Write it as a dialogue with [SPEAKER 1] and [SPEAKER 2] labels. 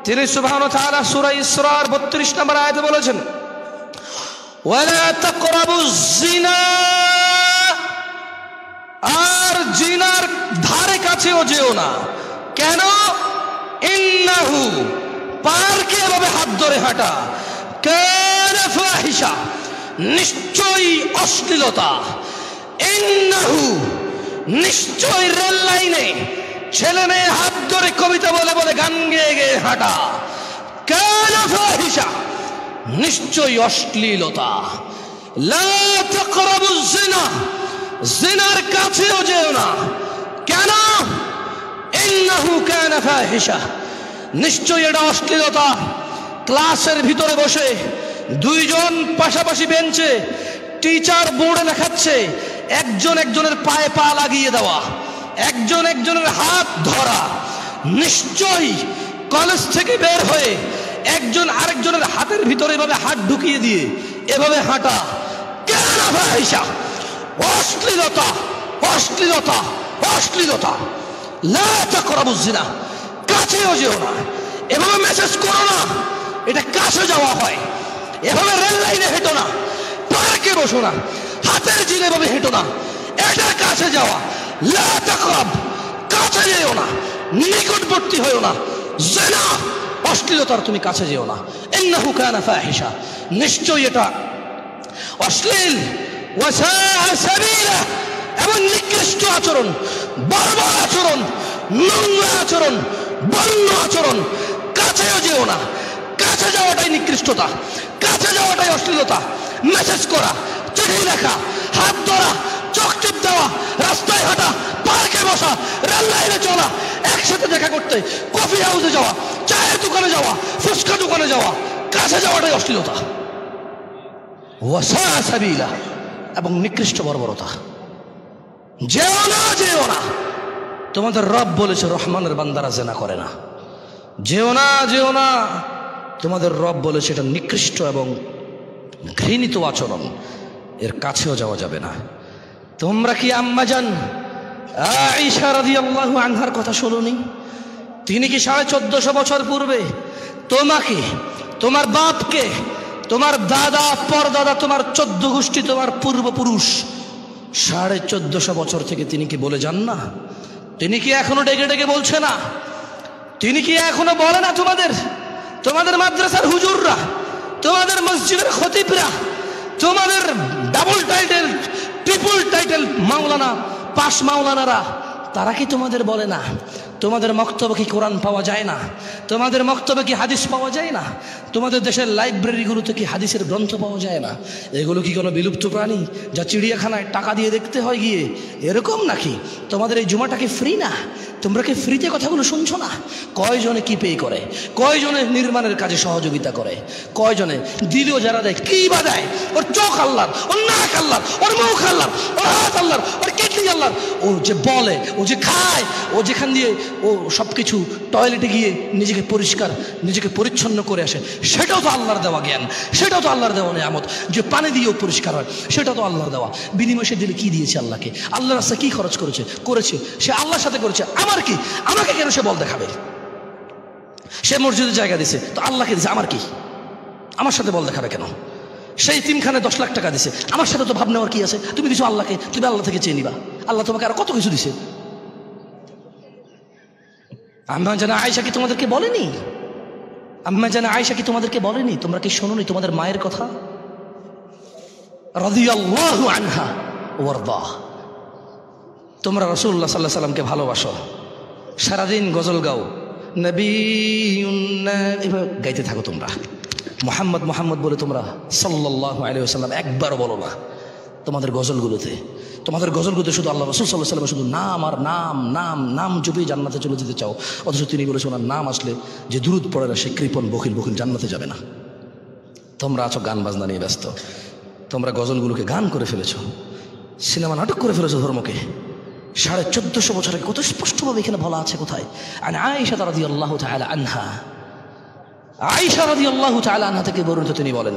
[SPEAKER 1] তিনি সুবহানাহু ওয়া তাআলা সূরা ইসরার 32 নম্বর আয়াতে বলেছেন, ওয়ালা তাকরাবুজ জিনা, আর জিনার ধারে কাছেও যেও না। কেন? ইন্নাহু, পার্কে এভাবে হাত ধরে হাঁটা, কানা ফাহিশা, নিশ্চয়ই অশ্লীলতা। ইন্নাহু, নিশ্চয়ই রেল লাইনে ছেলে মেয়ে হাত ধরে কবিতা বলে বলে গান গেয়ে গেয়ে হাঁটা, কানা ফাহিশা, নিশ্চয়ই অশ্লীলতা। লা তাকরাবুজ জিনা, জিনার কাছেও যেও না। কেন? ইন্নাহু কানা ফাহিশা, নিশ্চয়ই এটা অশ্লীলতা। ক্লাসের ভিতরে বসে দুইজন পাশাপাশি বেঞ্চে, টিচার বোর্ডে লেখাচ্ছে, একজন একজনের পায়ে পা লাগিয়ে দেওয়া, একজন একজনের হাত ধরা, নিশ্চয়ই কলেজ থেকে বের হয়ে একজন আরেকজনের হাতের ভিতরে এভাবে হাত ঢুকিয়ে দিয়ে এভাবে হাঁটা, কানা ফাহিশা, অশ্লীলতা, অশ্লীলতা, অশ্লীলতা। লা তাকরাবুজ জিনা, কাছেও যেও না। এভাবে মেসেজ করো না, এটা কাছে যাওয়া হয়। এভাবে রেল লাইনে হেঁটো না, পার্কে বসো না, হাতের জিনে এভাবে হেঁটো না, এটা কাছে যাওয়া। লা তাকরাব, কাছে যেও না, নিকটবর্তী হয়েও না। জিনা, অশ্লীলতার তুমি কাছে যেও না। ইন্নাহু কানা ফাহিশা, নিশ্চয়ই এটা অশ্লীল। ওয়া সাআ সাবিলা, এবং নিকৃষ্ট আচরণ, বর্বর আচরণ, নোংরা আচরণ, বন্য আচরণ। কাছেও যেও না। কাছে যাওয়াটাই নিকৃষ্টতা, কাছে যাওয়াটাই অশ্লীলতা। মেসেজ করা, চিঠি লেখা, হাত ধরা, চোখ টিপ দেওয়া, রাস্তায় হাঁটা, পার্কে বসা, রেল লাইনে চলা, একসাথে দেখা করতে, কফি হাউসে যাওয়া, চায়ের দোকানে যাওয়া, ফুচকা দোকানে যাওয়া, কাছে যাওয়াটাই অশ্লীলতা। ওয়া সাআ সাবিলা, এবং নিকৃষ্ট বর্বরতা। যেও না, যেও না। তোমাদের রব বলেছে রহমানের বান্দারা জিনা করে না। যেও না, যেও না। তোমাদের রব বলেছে এটা নিকৃষ্ট এবং ঘৃণিত আচরণ, এর কাছেও যাওয়া যাবে না। তোমরা কি আম্মাজান আয়েশা রাদিয়াল্লাহু আনহার কথা শোনোনি? তিনি কি 1450 বছর পূর্বে তোমাকে, তোমার বাপকে, তোমার দাদা, পরদাদা, তোমার 14 গোষ্ঠী, তোমার পূর্বপুরুষ 1450 বছর থেকে তিনি কি বলে যান না? তিনি কি এখনো ডেকে ডেকে বলছে না? তিনি কি এখনো বলে না? তোমাদের মাদ্রাসার হুজুররা, তোমাদের মসজিদের খতিবরা, তোমাদের ডাবল টাইটেল, ট্রিপল টাইটেল মাওলানা, পাশ মাওলানারা, তারা কি তোমাদের বলে না? তোমাদের মক্তবে কি কোরআন পাওয়া যায় না? তোমাদের মক্তবে কি হাদিস পাওয়া যায় না? তোমাদের দেশের লাইব্রেরিগুলোতে কি হাদিসের গ্রন্থ পাওয়া যায় না? এগুলো কি কোনো বিলুপ্ত প্রাণী যা চিড়িয়াখানায় টাকা দিয়ে দেখতে হয় গিয়ে, এরকম নাকি? তোমাদের এই জুমাটা কি ফ্রি না? তোমরা কি ফ্রিতে কথাগুলো শুনছো না? কয়জনে কি পে করে, কয়জনে নির্মাণের কাজে সহযোগিতা করে, কয়জনে দিলেও যারা দেয়, কি বা দেয়? ওর চোখ আল্লাহর, ওর নাক আল্লাহর, ওর মুখ আল্লাহর, ওর হাত আল্লাহর, ওর কিডনি আল্লাহর। ও যে বলে, ও যে খায়, ও যেখান দিয়ে ও সব কিছু টয়লেটে গিয়ে নিজেকে পরিষ্কার, নিজেকে পরিচ্ছন্ন করে আসে, সেটাও তো আল্লাহর দেওয়া জ্ঞান, সেটাও তো আল্লাহর দেওয়া নিয়ামত। যে পানি দিয়েও পরিষ্কার হয়, সেটা তো আল্লাহর দেওয়া। বিনিময় সে দিলে কি দিয়েছে আল্লাহকে? আল্লাহর রাস্তায় কি খরচ করেছে সে আল্লাহর সাথে করেছে। আমার কি? আমাকে কেন সে বল দেখাবে? সে মসজিদের জায়গা দিছে তো আল্লাহকে দিছে, আমার কি? আমার সাথে বল দেখাবে কেন? সেই তিনখানে 10 লাখ টাকা দিছে, আমার সাথে তো ভাব নেওয়ার কি আছে? তুমি দিছো আল্লাহকে, তুমি আল্লাহ থেকে চেয়ে নিবা। আল্লাহ তোমাকে আরো কত কিছু দিছে। আম্মা জানা আয়েশা কি তোমাদেরকে বলেনি? আম্মা জানা আয়েশা কি তোমাদেরকে বলেনি? তোমরা কি শোনোনি তোমাদের মায়ের কথা? রাদিয়াল্লাহু আনহা ওয়ারদা। তোমরা রাসূলুল্লাহ সাল্লাল্লাহু আলাইহি সাল্লামকে ভালোবাসো, সারাদিন গজল গাও, নবীউন্না এভাবে গাইতে থাকো তোমরা। মুহাম্মদ মুহাম্মদ বলে তোমরা সাল্লাল্লাহু আলাইহি ওয়াসাল্লাম একবারও বলো না তোমাদের গজলগুলোতে। তোমাদের গজলগুলোতে শুধু আল্লাহ রাসূল সাল্লাল্লাহু আলাইহি ওয়াসাল্লাম শুধু নাম আর নাম, নাম নাম জপে জান্নাতে চলে যেতে চাও, অথচ তিনি বলেছেন ওনার নাম আসলে যে দুরূদ পড়ে না সে কৃপণ বখিল জান্নাতে যাবে না। তোমরা আছো গান বাজনা নিয়ে ব্যস্ত, তোমরা গজলগুলোকে গান করে ফেলেছো, সিনেমা নাটক করে ফেলেছো ধর্মকে। 1450 বছর আগে কত স্পষ্টভাবে এখানে বলা আছে। কোথায়? আন আয়েশা রাদিয়াল্লাহু তাআলা আনহা, আয়েশা রাদিয়াল্লাহু তাআলা আনহা থেকে বর্ণিত, তিনি বলেন